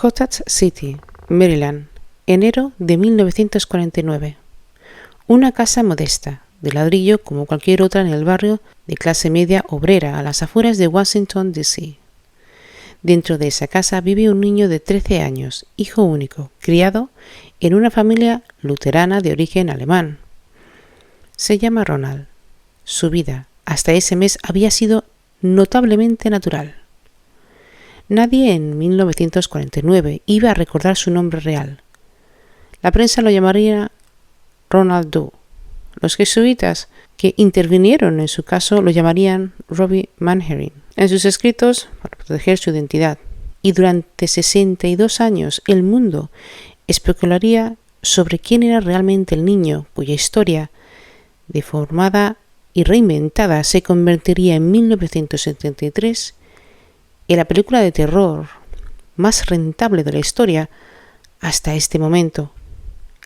Cottage City, Maryland, enero de 1949. Una casa modesta, de ladrillo como cualquier otra en el barrio de clase media obrera a las afueras de Washington, D.C. Dentro de esa casa vive un niño de 13 años, hijo único, criado en una familia luterana de origen alemán. Se llama Ronald. Su vida, hasta ese mes, había sido notablemente natural. Nadie en 1949 iba a recordar su nombre real. La prensa lo llamaría Ronald Doe. Los jesuitas que intervinieron en su caso lo llamarían Robbie Manherin en sus escritos para proteger su identidad. Y durante 62 años el mundo especularía sobre quién era realmente el niño cuya historia, deformada y reinventada, se convertiría en 1973 en la película de terror más rentable de la historia hasta este momento,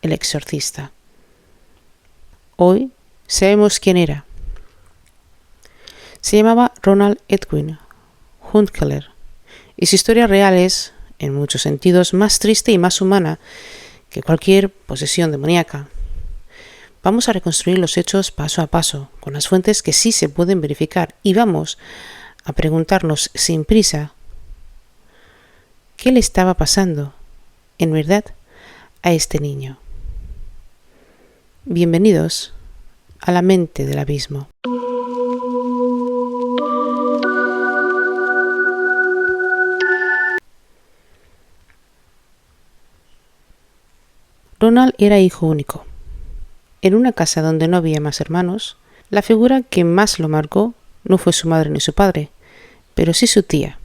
El Exorcista. Hoy sabemos quién era. Se llamaba Ronald Edwin Hundkeller y su historia real es, en muchos sentidos, más triste y más humana que cualquier posesión demoníaca. Vamos a reconstruir los hechos paso a paso, con las fuentes que sí se pueden verificar, y vamos a preguntarnos sin prisa qué le estaba pasando, en verdad, a este niño. Bienvenidos a la mente del abismo. Ronald era hijo único. En una casa donde no había más hermanos, la figura que más lo marcó no fue su madre ni su padre, pero sí su tía.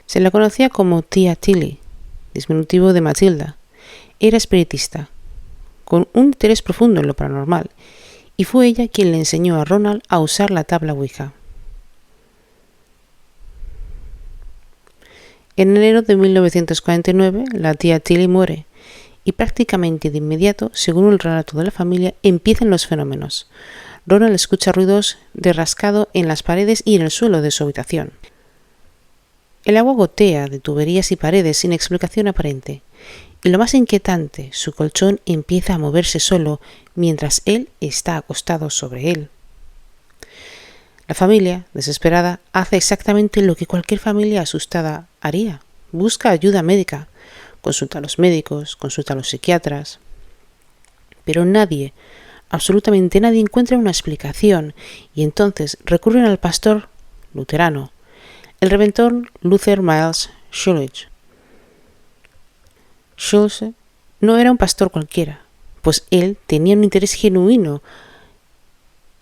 Se la conocía como tía Tilly, diminutivo de Matilda. Era espiritista, con un interés profundo en lo paranormal, y fue ella quien le enseñó a Ronald a usar la tabla Ouija. En enero de 1949, la tía Tilly muere, y prácticamente de inmediato, según el relato de la familia, empiezan los fenómenos. Ronald escucha ruidos de rascado en las paredes y en el suelo de su habitación. El agua gotea de tuberías y paredes sin explicación aparente. Y lo más inquietante, su colchón empieza a moverse solo mientras él está acostado sobre él. La familia, desesperada, hace exactamente lo que cualquier familia asustada haría. Busca ayuda médica, consulta a los médicos, consulta a los psiquiatras. Pero nadie, absolutamente nadie, encuentra una explicación y entonces recurren al pastor luterano, el redentor Luther Miles Schulze. Schulze no era un pastor cualquiera, pues él tenía un interés genuino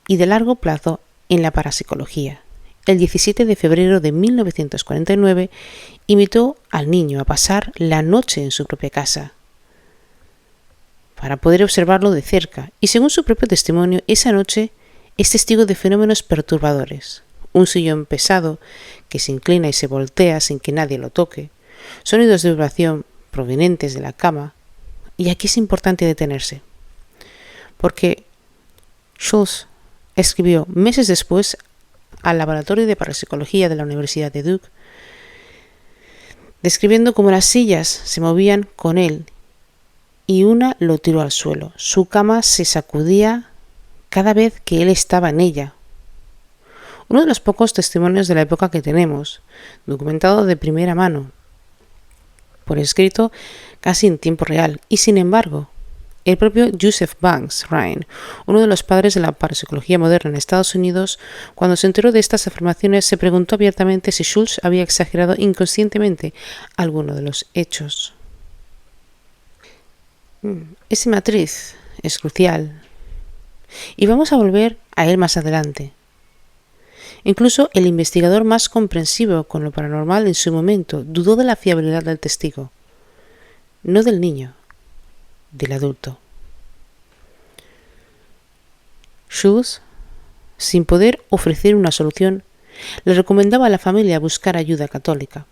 y de largo plazo en la parapsicología. El 17 de febrero de 1949 invitó al niño a pasar la noche en su propia casa para poder observarlo de cerca, y según su propio testimonio, esa noche es testigo de fenómenos perturbadores. Un sillón pesado que se inclina y se voltea sin que nadie lo toque, sonidos de vibración provenientes de la cama. Y aquí es importante detenerse, porque Schulze escribió meses después al laboratorio de parapsicología de la Universidad de Duke, describiendo cómo las sillas se movían con él y una lo tiró al suelo. Su cama se sacudía cada vez que él estaba en ella. Uno de los pocos testimonios de la época que tenemos, documentado de primera mano, por escrito casi en tiempo real, y sin embargo, el propio Joseph Banks Rhine, uno de los padres de la parapsicología moderna en Estados Unidos, cuando se enteró de estas afirmaciones, se preguntó abiertamente si Schulze había exagerado inconscientemente alguno de los hechos. Esa matriz es crucial, y vamos a volver a él más adelante. Incluso el investigador más comprensivo con lo paranormal en su momento dudó de la fiabilidad del testigo, no del niño, del adulto. Schulze, sin poder ofrecer una solución, le recomendaba a la familia buscar ayuda católica.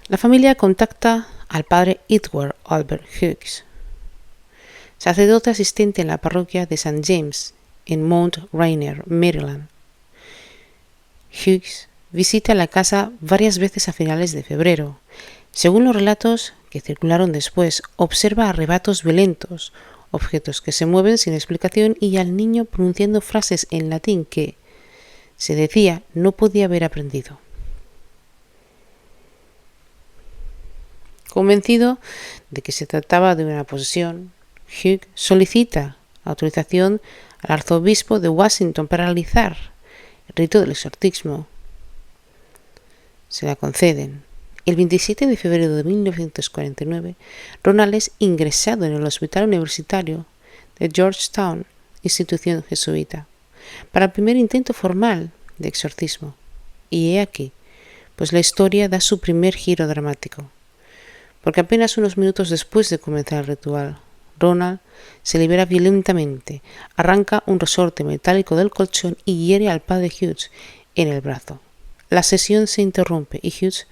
La familia contacta al padre Edward Albert Hughes, sacerdote asistente en la parroquia de St. James en Mount Rainier, Maryland. Hughes visita la casa varias veces a finales de febrero. Según los relatos que circularon después, observa arrebatos violentos, objetos que se mueven sin explicación y al niño pronunciando frases en latín que, se decía, no podía haber aprendido. Convencido de que se trataba de una posesión, Hughes solicita autorización al arzobispo de Washington para realizar el rito del exorcismo. Se la conceden. El 27 de febrero de 1949, Ronald es ingresado en el Hospital Universitario de Georgetown, institución jesuita, para el primer intento formal de exorcismo. Y he aquí, pues la historia da su primer giro dramático, porque apenas unos minutos después de comenzar el ritual, Ronald se libera violentamente, arranca un resorte metálico del colchón y hiere al padre Hughes en el brazo. La sesión se interrumpe y Hughes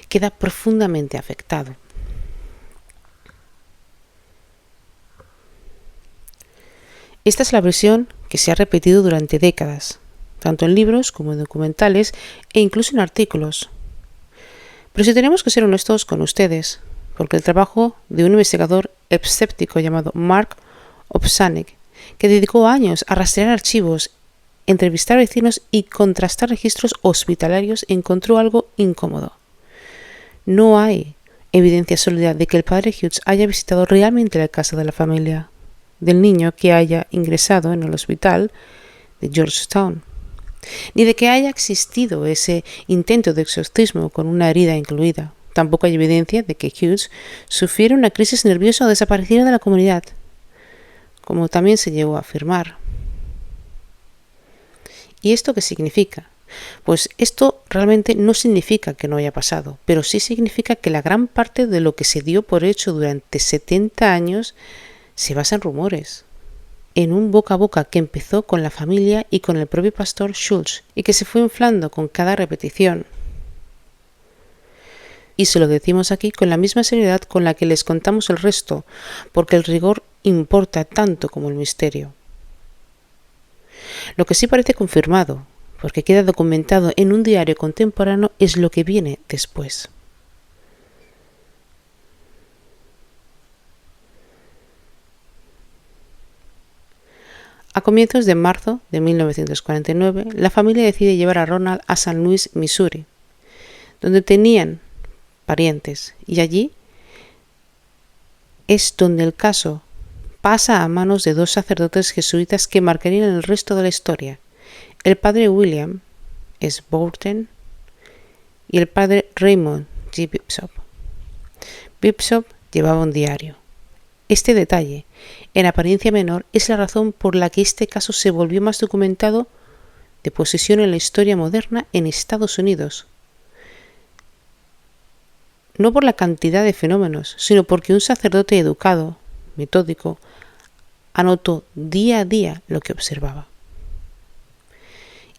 queda profundamente afectado. Esta es la versión que se ha repetido durante décadas, tanto en libros como en documentales e incluso en artículos. Pero si tenemos que ser honestos con ustedes, porque el trabajo de un investigador escéptico llamado Mark Opsanek, que dedicó años a rastrear archivos, entrevistar a vecinos y contrastar registros hospitalarios, encontró algo incómodo. No hay evidencia sólida de que el padre Hughes haya visitado realmente la casa de la familia del niño que haya ingresado en el hospital de Georgetown, ni de que haya existido ese intento de exorcismo con una herida incluida. Tampoco hay evidencia de que Hughes sufriera una crisis nerviosa o desapareciera de la comunidad, como también se llegó a afirmar. ¿Y esto qué significa? Pues esto realmente no significa que no haya pasado, pero sí significa que la gran parte de lo que se dio por hecho durante 70 años se basa en rumores, en un boca a boca que empezó con la familia y con el propio pastor Schultz y que se fue inflando con cada repetición. Y se lo decimos aquí con la misma seriedad con la que les contamos el resto, porque el rigor importa tanto como el misterio. Lo que sí parece confirmado, porque queda documentado en un diario contemporáneo, es lo que viene después. A comienzos de marzo de 1949, la familia decide llevar a Ronald a San Luis, Missouri, donde tenían parientes, y allí es donde el caso pasa a manos de dos sacerdotes jesuitas que marcarían el resto de la historia. El padre William S. Bowden y el padre Raymond G. Bishop. Bishop llevaba un diario. Este detalle, en apariencia menor, es la razón por la que este caso se volvió más documentado de posición en la historia moderna en Estados Unidos. No por la cantidad de fenómenos, sino porque un sacerdote educado, metódico, anotó día a día lo que observaba.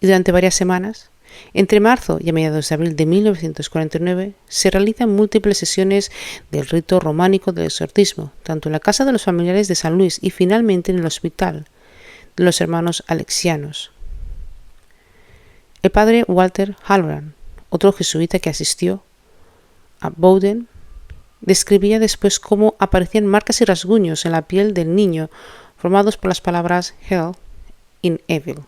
Y durante varias semanas, entre marzo y a mediados de abril de 1949, se realizan múltiples sesiones del rito románico del exorcismo, tanto en la casa de los familiares de San Luis y finalmente en el hospital de los hermanos alexianos. El padre Walter Halloran, otro jesuita que asistió a Bowden, describía después cómo aparecían marcas y rasguños en la piel del niño formados por las palabras Hell in Evil.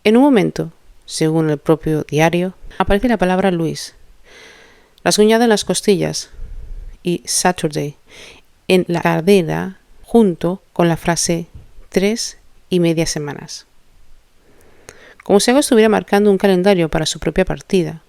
En un momento, según el propio diario, aparece la palabra Luis, rasguñada en las costillas, y Saturday en la cadera, junto con la frase 3,5 semanas. Como si algo estuviera marcando un calendario para su propia partida.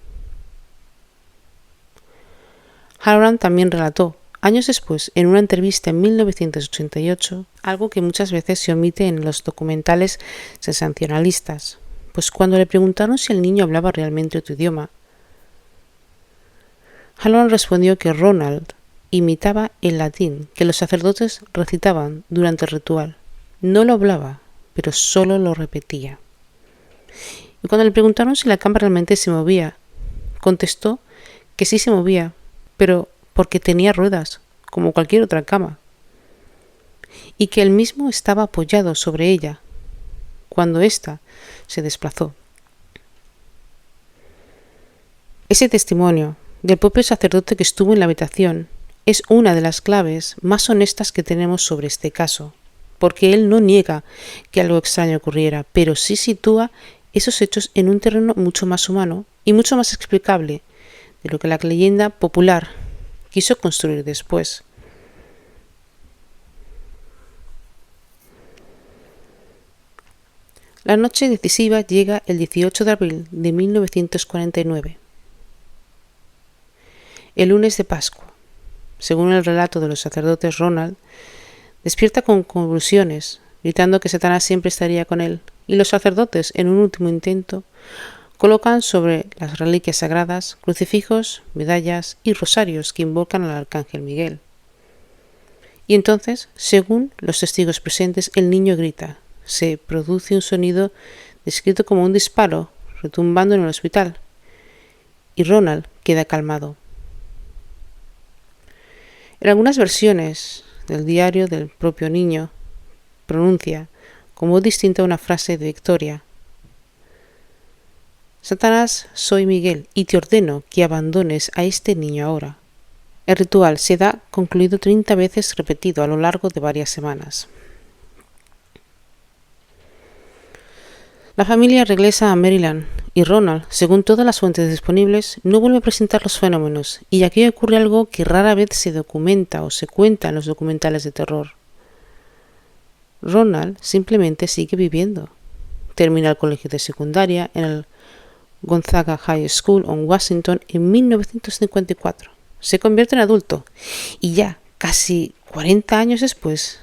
Halloran también relató, años después, en una entrevista en 1988, algo que muchas veces se omite en los documentales sensacionalistas, pues cuando le preguntaron si el niño hablaba realmente otro idioma, Halloran respondió que Ronald imitaba el latín que los sacerdotes recitaban durante el ritual. No lo hablaba, pero solo lo repetía. Y cuando le preguntaron si la cama realmente se movía, contestó que sí se movía, pero porque tenía ruedas, como cualquier otra cama, y que él mismo estaba apoyado sobre ella, cuando ésta se desplazó. Ese testimonio del propio sacerdote que estuvo en la habitación es una de las claves más honestas que tenemos sobre este caso, porque él no niega que algo extraño ocurriera, pero sí sitúa esos hechos en un terreno mucho más humano y mucho más explicable de lo que la leyenda popular quiso construir después. La noche decisiva llega el 18 de abril de 1949, el lunes de Pascua. Según el relato de los sacerdotes, Ronald despierta con convulsiones, gritando que Satanás siempre estaría con él, y los sacerdotes, en un último intento, colocan sobre las reliquias sagradas crucifijos, medallas y rosarios que invocan al arcángel Miguel. Y entonces, según los testigos presentes, el niño grita. Se produce un sonido descrito como un disparo, retumbando en el hospital, y Ronald queda calmado. En algunas versiones del diario del propio niño pronuncia con voz distinta una frase de victoria. Satanás, soy Miguel y te ordeno que abandones a este niño ahora. El ritual se da concluido 30 veces repetido a lo largo de varias semanas. La familia regresa a Maryland y Ronald, según todas las fuentes disponibles, no vuelve a presentar los fenómenos, y aquí ocurre algo que rara vez se documenta o se cuenta en los documentales de terror. Ronald simplemente sigue viviendo. Termina el colegio de secundaria en el Gonzaga High School en Washington en 1954. Se convierte en adulto y ya casi 40 años después,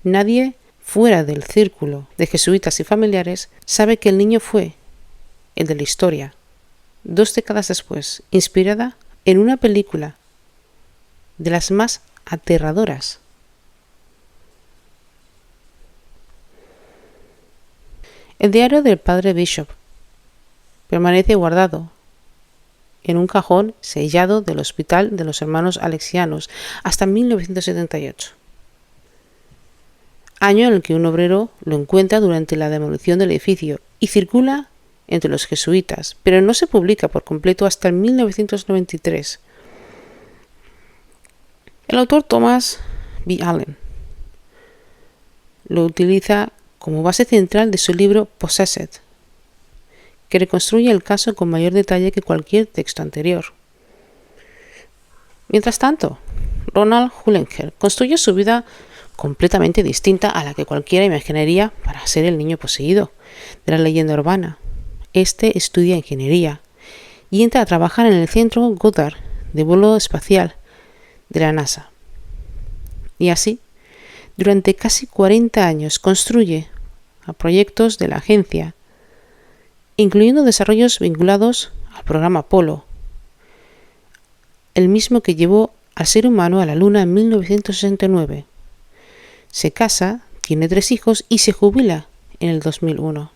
nadie fuera del círculo de jesuitas y familiares sabe que el niño fue el de la historia, 2 décadas después, inspirada en una película de las más aterradoras. El diario del padre Bishop permanece guardado en un cajón sellado del Hospital de los Hermanos Alexianos hasta 1978, año en el que un obrero lo encuentra durante la demolición del edificio y circula entre los jesuitas, pero no se publica por completo hasta el 1993. El autor Thomas B. Allen lo utiliza como base central de su libro Possessed, que reconstruye el caso con mayor detalle que cualquier texto anterior. Mientras tanto, Ronald Hullenger construye su vida completamente distinta a la que cualquiera imaginaría para ser el niño poseído de la leyenda urbana. Este estudia ingeniería y entra a trabajar en el centro Goddard de vuelo espacial de la NASA. Y así, durante casi 40 años construye a proyectos de la agencia, incluyendo desarrollos vinculados al programa Apolo, el mismo que llevó al ser humano a la Luna en 1969. Se casa, tiene 3 hijos y se jubila en el 2001.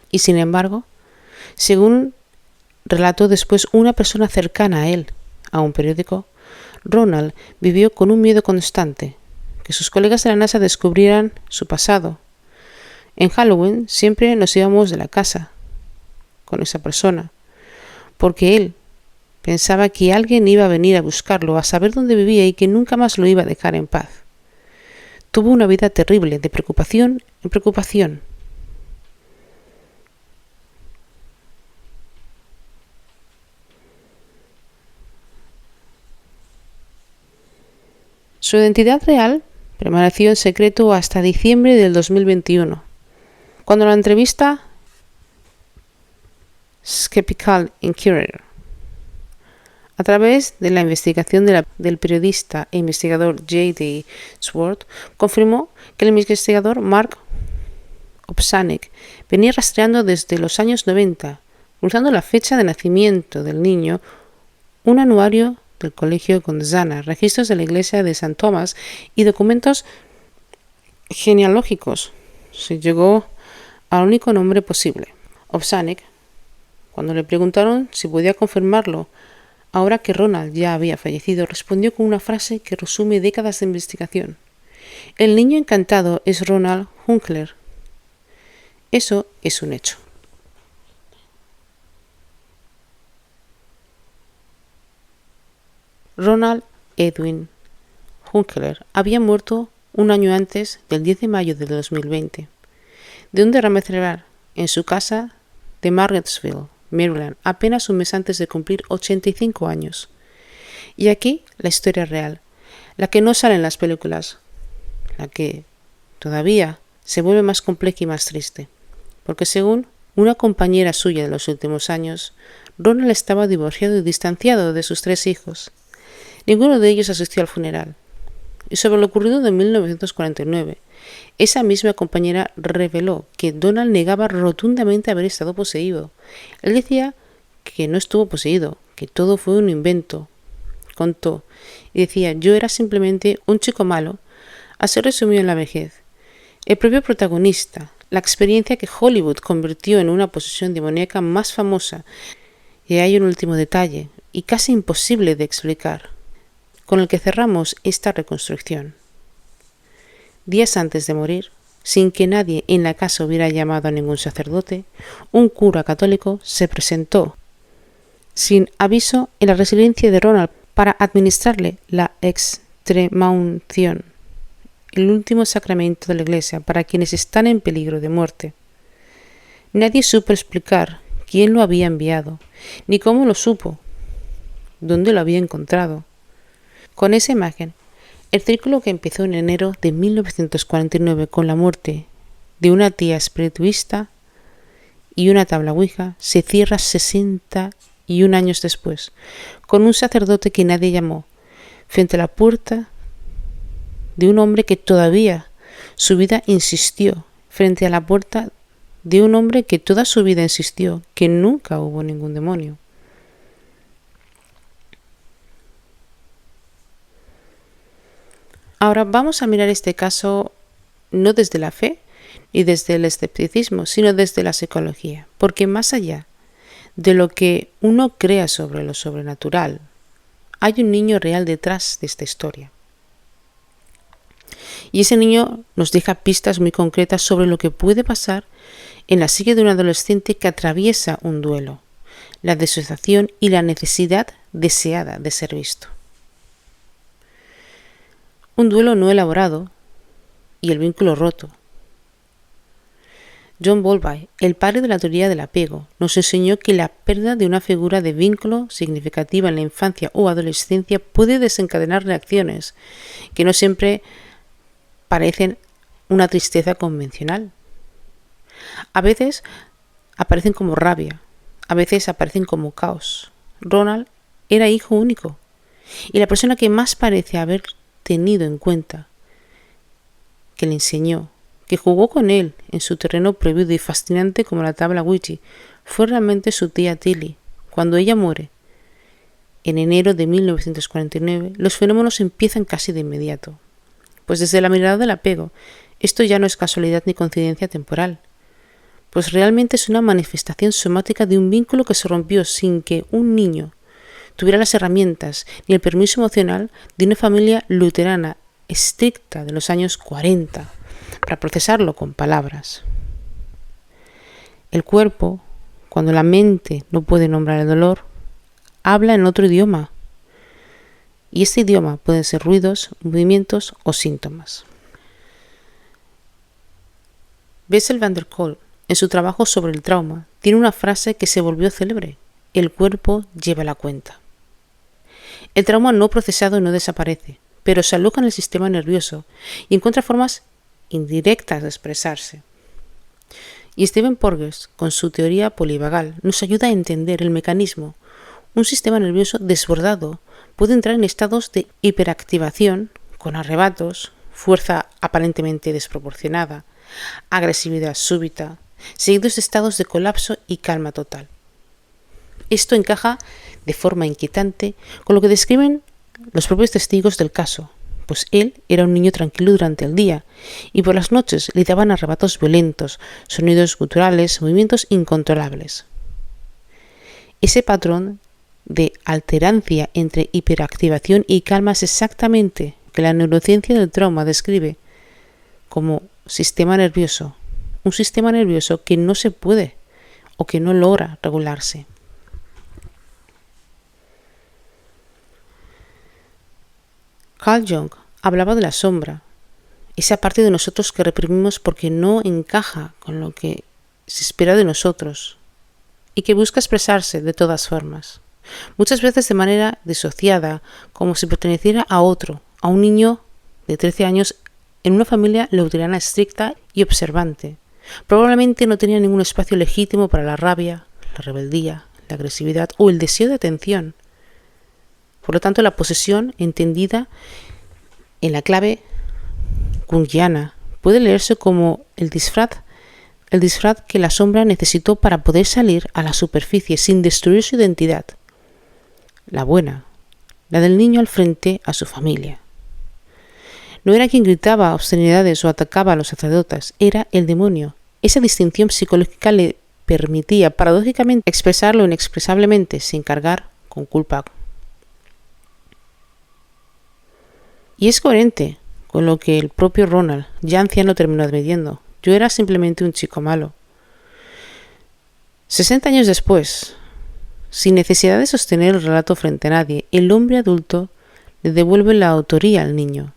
Y sin embargo, según relató después una persona cercana a él, a un periódico, Ronald vivió con un miedo constante, que sus colegas de la NASA descubrieran su pasado. En Halloween siempre nos íbamos de la casa con esa persona, porque él pensaba que alguien iba a venir a buscarlo, a saber dónde vivía y que nunca más lo iba a dejar en paz. Tuvo una vida terrible, de preocupación en preocupación. Su identidad real permaneció en secreto hasta diciembre del 2021, cuando la entrevista Skeptical Inquirer, a través de la investigación del periodista e investigador J.D. Swart, confirmó que el investigador Mark Opsanik venía rastreando desde los años 90, usando la fecha de nacimiento del niño, un anuario del Colegio Gonzaga, registros de la iglesia de San Tomás y documentos genealógicos. Se llegó al único nombre posible. Opsanik, cuando le preguntaron si podía confirmarlo, ahora que Ronald ya había fallecido, respondió con una frase que resume décadas de investigación. El niño encantado es Ronald Hunkler. Eso es un hecho. Ronald Edwin Hunkler había muerto un año antes del 10 de mayo de 2020 de un derrame cerebral en su casa de Margettsville, Maryland, apenas un mes antes de cumplir 85 años. Y aquí la historia real, la que no sale en las películas, la que todavía se vuelve más compleja y más triste, porque según una compañera suya de los últimos años, Ronald estaba divorciado y distanciado de sus 3 hijos. Ninguno de ellos asistió al funeral. Y sobre lo ocurrido en 1949, esa misma compañera reveló que Donald negaba rotundamente haber estado poseído. Él decía que no estuvo poseído, que todo fue un invento. Contó y decía: yo era simplemente un chico malo, así resumió en la vejez. El propio protagonista, la experiencia que Hollywood convirtió en una posesión demoníaca más famosa. Y hay un último detalle, y casi imposible de explicar, con el que cerramos esta reconstrucción. Días antes de morir, sin que nadie en la casa hubiera llamado a ningún sacerdote, un cura católico se presentó sin aviso en la residencia de Ronald para administrarle la extremaunción, el último sacramento de la Iglesia para quienes están en peligro de muerte. Nadie supo explicar quién lo había enviado, ni cómo lo supo, dónde lo había encontrado. Con esa imagen, el círculo que empezó en enero de 1949 con la muerte de una tía espirituista y una tabla ouija se cierra 61 años después, con un sacerdote que nadie llamó, frente a la puerta de un hombre que todavía su vida insistió, frente a la puerta de un hombre que toda su vida insistió que nunca hubo ningún demonio. Ahora vamos a mirar este caso no desde la fe ni desde el escepticismo, sino desde la psicología, porque más allá de lo que uno crea sobre lo sobrenatural, hay un niño real detrás de esta historia. Y ese niño nos deja pistas muy concretas sobre lo que puede pasar en la psique de un adolescente que atraviesa un duelo, la disociación y la necesidad deseada de ser visto. Un duelo no elaborado y el vínculo roto. John Bowlby, el padre de la teoría del apego, nos enseñó que la pérdida de una figura de vínculo significativa en la infancia o adolescencia puede desencadenar reacciones que no siempre parecen una tristeza convencional. A veces aparecen como rabia, a veces aparecen como caos. Ronald era hijo único y la persona que más parece haber tenido en cuenta, que le enseñó, que jugó con él en su terreno prohibido y fascinante como la tabla Ouija, fue realmente su tía Tilly. Cuando ella muere, en enero de 1949, los fenómenos empiezan casi de inmediato. Pues desde la mirada del apego, esto ya no es casualidad ni coincidencia temporal, pues realmente es una manifestación somática de un vínculo que se rompió sin que un niño tuviera las herramientas ni el permiso emocional de una familia luterana estricta de los años 40 para procesarlo con palabras. El cuerpo, cuando la mente no puede nombrar el dolor, habla en otro idioma. Y este idioma pueden ser ruidos, movimientos o síntomas. Bessel van der Kolk, en su trabajo sobre el trauma, tiene una frase que se volvió célebre: el cuerpo lleva la cuenta. El trauma no procesado no desaparece, pero se aloja en el sistema nervioso y encuentra formas indirectas de expresarse. Y Stephen Porges, con su teoría polivagal, nos ayuda a entender el mecanismo. Un sistema nervioso desbordado puede entrar en estados de hiperactivación, con arrebatos, fuerza aparentemente desproporcionada, agresividad súbita, seguidos de estados de colapso y calma total. Esto encaja de forma inquietante con lo que describen los propios testigos del caso, pues él era un niño tranquilo durante el día y por las noches le daban arrebatos violentos, sonidos guturales, movimientos incontrolables. Ese patrón de alterancia entre hiperactivación y calma es exactamente que la neurociencia del trauma describe como sistema nervioso, un sistema nervioso que no se puede o que no logra regularse. Carl Jung hablaba de la sombra, esa parte de nosotros que reprimimos porque no encaja con lo que se espera de nosotros y que busca expresarse de todas formas, muchas veces de manera disociada, como si perteneciera a otro, a un niño de 13 años en una familia luterana estricta y observante. Probablemente no tenía ningún espacio legítimo para la rabia, la rebeldía, la agresividad o el deseo de atención. Por lo tanto, la posesión, entendida en la clave junguiana, puede leerse como el disfraz que la sombra necesitó para poder salir a la superficie sin destruir su identidad. La buena, la del niño al frente a su familia. No era quien gritaba obscenidades o atacaba a los sacerdotes, era el demonio. Esa distinción psicológica le permitía paradójicamente expresar lo inexpresablemente sin cargar con culpa. Y es coherente con lo que el propio Ronald, ya anciano, terminó admitiendo. Yo era simplemente un chico malo. 60 años después, sin necesidad de sostener el relato frente a nadie, el hombre adulto le devuelve la autoría al niño,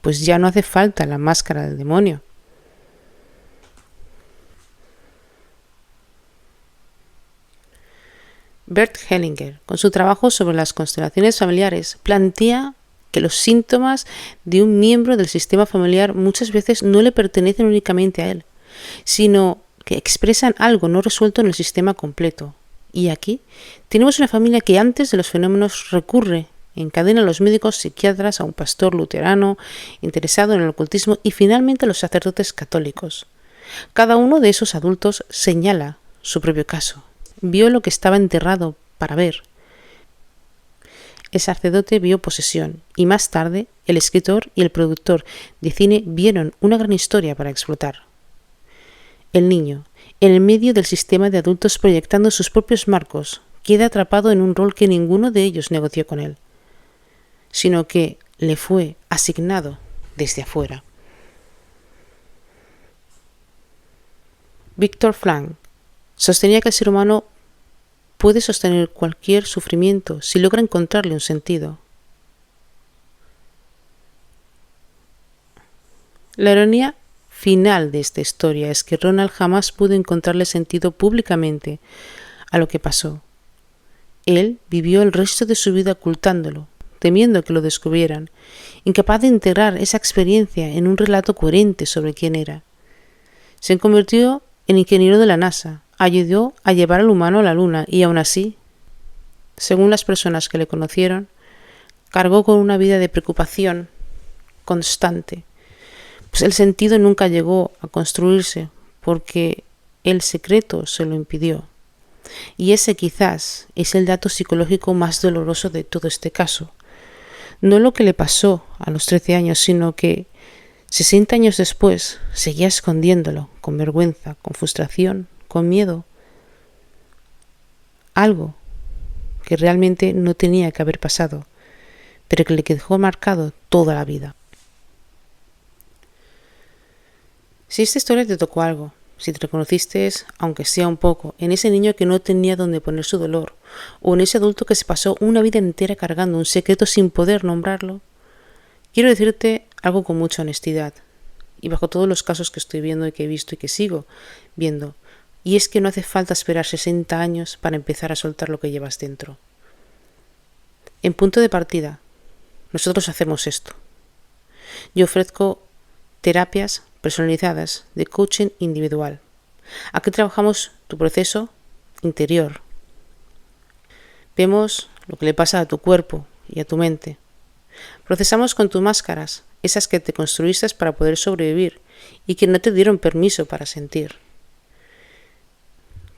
pues ya no hace falta la máscara del demonio. Bert Hellinger, con su trabajo sobre las constelaciones familiares, plantea que los síntomas de un miembro del sistema familiar muchas veces no le pertenecen únicamente a él, sino que expresan algo no resuelto en el sistema completo. Y aquí tenemos una familia que antes de los fenómenos recurre, encadena a los médicos, psiquiatras, a un pastor luterano interesado en el ocultismo y finalmente a los sacerdotes católicos. Cada uno de esos adultos señala su propio caso. Vio lo que estaba enterrado para ver. El sacerdote vio posesión y más tarde el escritor y el productor de cine vieron una gran historia para explotar. El niño, en el medio del sistema de adultos proyectando sus propios marcos, queda atrapado en un rol que ninguno de ellos negoció con él, sino que le fue asignado desde afuera. Viktor Frankl sostenía que el ser humano puede sostener cualquier sufrimiento si logra encontrarle un sentido. La ironía final de esta historia es que Ronald jamás pudo encontrarle sentido públicamente a lo que pasó. Él vivió el resto de su vida ocultándolo, temiendo que lo descubrieran, incapaz de integrar esa experiencia en un relato coherente sobre quién era. Se convirtió en ingeniero de la NASA, ayudó a llevar al humano a la Luna y aún así, según las personas que le conocieron, cargó con una vida de preocupación constante, pues el sentido nunca llegó a construirse porque el secreto se lo impidió. Y ese quizás es el dato psicológico más doloroso de todo este caso. No lo que le pasó a los 13 años, sino que 60 años después seguía escondiéndolo, con vergüenza, con frustración, con miedo. Algo que realmente no tenía que haber pasado, pero que le dejó marcado toda la vida. Si esta historia te tocó algo, si te reconociste, aunque sea un poco, en ese niño que no tenía donde poner su dolor, o en ese adulto que se pasó una vida entera cargando un secreto sin poder nombrarlo, quiero decirte algo con mucha honestidad, y bajo todos los casos que estoy viendo y que he visto y que sigo viendo, y es que no hace falta esperar 60 años para empezar a soltar lo que llevas dentro. En punto de partida, nosotros hacemos esto. Yo ofrezco terapias personalizadas de coaching individual. Aquí trabajamos tu proceso interior. Vemos lo que le pasa a tu cuerpo y a tu mente. Procesamos con tus máscaras, esas que te construiste para poder sobrevivir y que no te dieron permiso para sentir.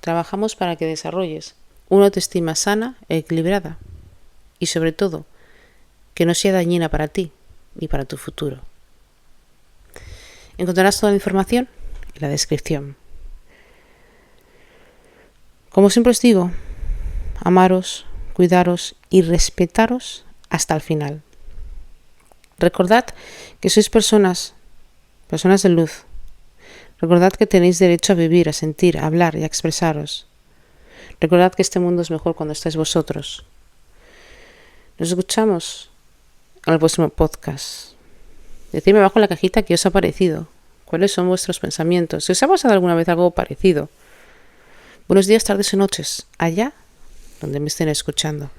Trabajamos para que desarrolles una autoestima sana e equilibrada y sobre todo que no sea dañina para ti ni para tu futuro. Encontrarás toda la información en la descripción. Como siempre os digo, amaros, cuidaros y respetaros hasta el final. Recordad que sois personas Personas de luz, recordad que tenéis derecho a vivir, a sentir, a hablar y a expresaros. Recordad que este mundo es mejor cuando estáis vosotros. Nos escuchamos en el próximo podcast. Decidme abajo en la cajita qué os ha parecido. ¿Cuáles son vuestros pensamientos? Si os ha pasado alguna vez algo parecido. Buenos días, tardes y noches, allá donde me estén escuchando.